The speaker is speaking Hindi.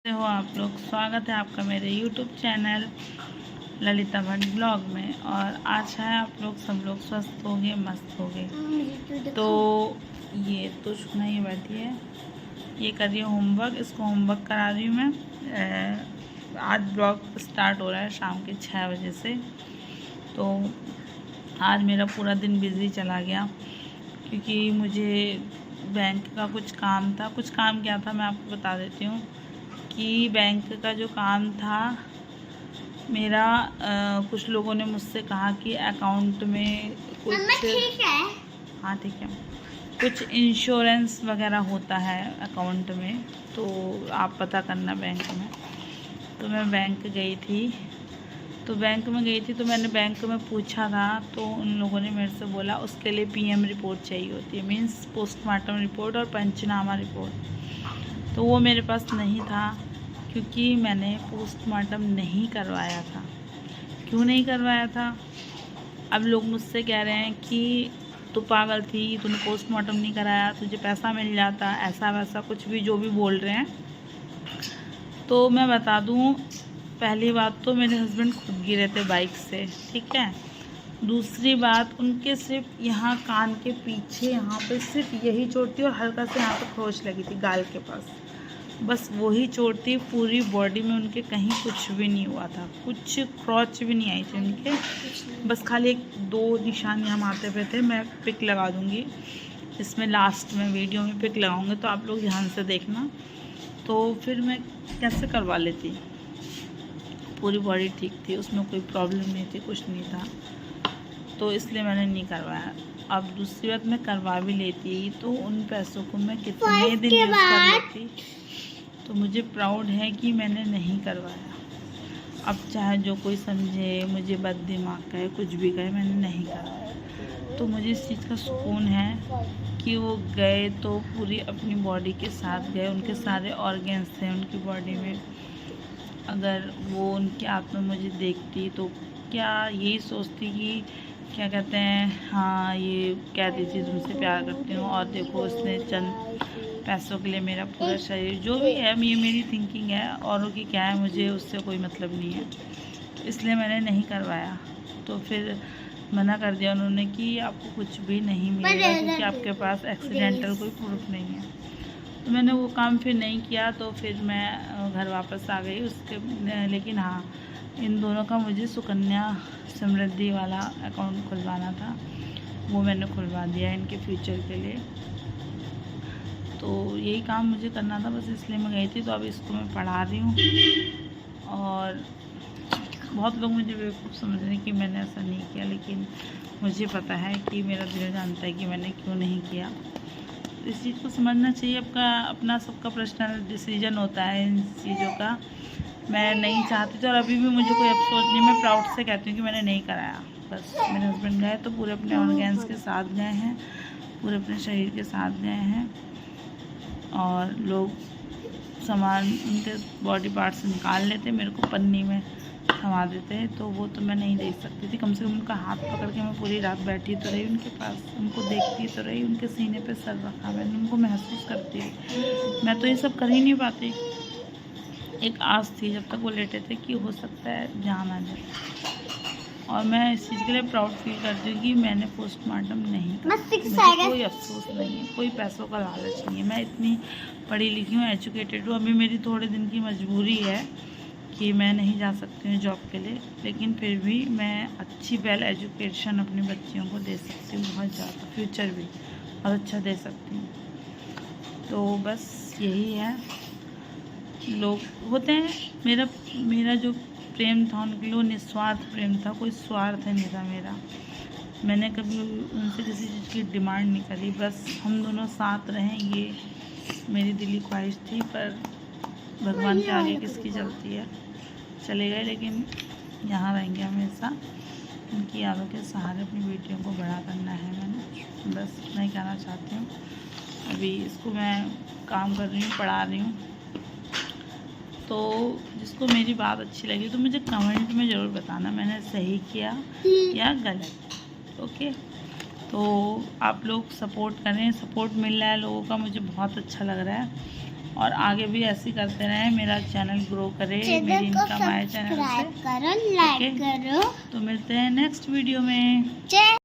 हो आप लोग। स्वागत है आपका मेरे YouTube channel Lalita Bhatt blog में। और आशा है आप लोग सब लोग स्वस्थ होंगे, मस्त होंगे। तो ये तो सुना ही बैठी है, ये कर रही है होमवर्क, इसको होमवर्क करा रही हूँ मैं। आज ब्लॉग स्टार्ट हो रहा है शाम के 6 बजे से। तो आज मेरा पूरा दिन बिज़ी चला गया क्योंकि मुझे बैंक का कुछ काम था। कुछ काम क्या था मैं आपको बता देती हूँ कि बैंक का जो काम था मेरा, कुछ लोगों ने मुझसे कहा कि अकाउंट में कुछ, ठीक है। हाँ ठीक है, कुछ इंश्योरेंस वगैरह होता है अकाउंट में, तो आप पता करना बैंक में। तो मैं बैंक गई थी, तो मैंने बैंक में पूछा था, तो उन लोगों ने मेरे से बोला उसके लिए पीएम रिपोर्ट चाहिए होती है, मीन्स पोस्टमार्टम रिपोर्ट और पंचनामा रिपोर्ट। तो वो मेरे पास नहीं था क्योंकि मैंने पोस्टमार्टम नहीं करवाया था। क्यों नहीं करवाया था? अब लोग मुझसे कह रहे हैं कि तू पागल थी, तूने पोस्टमार्टम नहीं कराया, तुझे पैसा मिल जाता, ऐसा वैसा कुछ भी जो भी बोल रहे हैं। तो मैं बता दूं, पहली बात तो मेरे हस्बैंड खुद गिरे थे बाइक से, ठीक है। दूसरी बात, उनके सिर्फ यहाँ कान के पीछे यहाँ पे सिर्फ यही चोट थी और हल्का से यहाँ पे खरोंच लगी थी गाल के पास, बस वही चोट थी। पूरी बॉडी में उनके कहीं कुछ भी नहीं हुआ था, कुछ खरोंच भी नहीं आई थी उनके, बस खाली एक दो निशान यहाँ माथे पे थे। मैं पिक लगा दूँगी इसमें, लास्ट में वीडियो में पिक लगाऊंगी, तो आप लोग ध्यान से देखना। तो फिर मैं कैसे करवा लेती, पूरी बॉडी ठीक थी, उसमें कोई प्रॉब्लम नहीं थी, कुछ नहीं था, तो इसलिए मैंने नहीं करवाया। अब दूसरी बात, मैं करवा भी लेती तो उन पैसों को मैं कितने दिन यूज़ कर लेती। तो मुझे प्राउड है कि मैंने नहीं करवाया। अब चाहे जो कोई समझे मुझे बददिमाग कहे, कुछ भी कहे, मैंने नहीं करवाया। तो मुझे इस चीज़ का सुकून है कि वो गए तो पूरी अपनी बॉडी के साथ गए, उनके सारे ऑर्गन्स थे उनकी बॉडी में। अगर वो उनकी आत्मा मुझे देखती तो क्या यही सोचती कि क्या कहते हैं, हाँ ये कहती थी तुमसे प्यार करती हूँ, और देखो उसने चंद पैसों के लिए मेरा पूरा शरीर, जो भी है ये मेरी थिंकिंग है, औरों की क्या है मुझे उससे कोई मतलब नहीं है। इसलिए मैंने नहीं करवाया। तो फिर मना कर दिया उन्होंने कि आपको कुछ भी नहीं मिलेगा क्योंकि आपके पास एक्सीडेंटल कोई प्रूफ नहीं है। तो मैंने वो काम फिर नहीं किया। तो फिर मैं घर वापस आ गई उसके, लेकिन हाँ इन दोनों का मुझे सुकन्या समृद्धि वाला अकाउंट खुलवाना था, वो मैंने खुलवा दिया इनके फ्यूचर के लिए। तो यही काम मुझे करना था बस, इसलिए मैं गई थी। तो अब इसको मैं पढ़ा रही हूँ, और बहुत लोग मुझे बेवकूफ़ समझ रहे हैं कि मैंने ऐसा नहीं किया, लेकिन मुझे पता है कि मेरा दिल जानता है कि मैंने क्यों नहीं किया। इस चीज़ को समझना चाहिए। आपका अपना सबका पर्सनल डिसीजन होता है इन चीज़ों का। मैं नहीं चाहती थी और अभी भी मुझे कोई अफसोस नहीं, मैं प्राउड से कहती हूँ कि मैंने नहीं कराया। बस मेरे हस्बैंड गए तो पूरे अपने ऑर्गन्स के साथ गए हैं, पूरे अपने शरीर के साथ गए हैं, और लोग सामान उनके बॉडी पार्ट्स निकाल लेते, मेरे को पन्नी में थमा देते, तो वो तो मैं नहीं देख सकती थी। कम से कम उनका हाथ पकड़ के मैं पूरी रात बैठी तो रही उनके पास, उनको देखती तो रही, उनके सीने पे सर रखा, मैंने उनको महसूस करती रही। मैं तो ये सब कर ही नहीं पाती। एक आस थी जब तक वो लेटे थे कि हो सकता है जान आ जाए, और मैं इस चीज़ के लिए प्राउड फील करती हूँ कि मैंने पोस्टमार्टम नहीं किया। मुझे कोई अफसोस नहीं है, कोई पैसों का लालच नहीं है। मैं इतनी पढ़ी लिखी हूँ, एजुकेटेड हूँ। अभी मेरी थोड़े दिन की मजबूरी है कि मैं नहीं जा सकती हूँ जॉब के लिए, लेकिन फिर भी मैं अच्छी वेल एजुकेशन अपनी बच्चियों को दे सकती हूँ, बहुत ज़्यादा, फ्यूचर भी बहुत अच्छा दे सकती हूँ। तो बस यही है। लोग होते हैं, मेरा जो प्रेम था उनके लिए वो निस्वार्थ प्रेम था, कोई स्वार्थ नहीं था मेरा। मैंने कभी उनसे किसी चीज़ की डिमांड नहीं करी, बस हम दोनों साथ रहें ये मेरी दिली ख्वाहिश थी। पर भगवान के आगे किसकी चलती है, चले गए, लेकिन यहाँ रहेंगे हमेशा। उनकी यादों के सहारे अपनी बेटियों को बड़ा करना है मैंने, बस नहीं कहना चाहती हूँ। अभी इसको मैं काम कर रही हूँ, पढ़ा रही हूँ। तो जिसको मेरी बात अच्छी लगी तो मुझे कमेंट में ज़रूर बताना मैंने सही किया या गलत, ओके। तो आप लोग सपोर्ट करें, सपोर्ट मिल रहा है लोगों का, मुझे बहुत अच्छा लग रहा है। और आगे भी ऐसे करते रहें, मेरा चैनल ग्रो करे, मेरी इनकम आए चैनल से। करो, लाइक करो। तो मिलते हैं नेक्स्ट वीडियो में। जय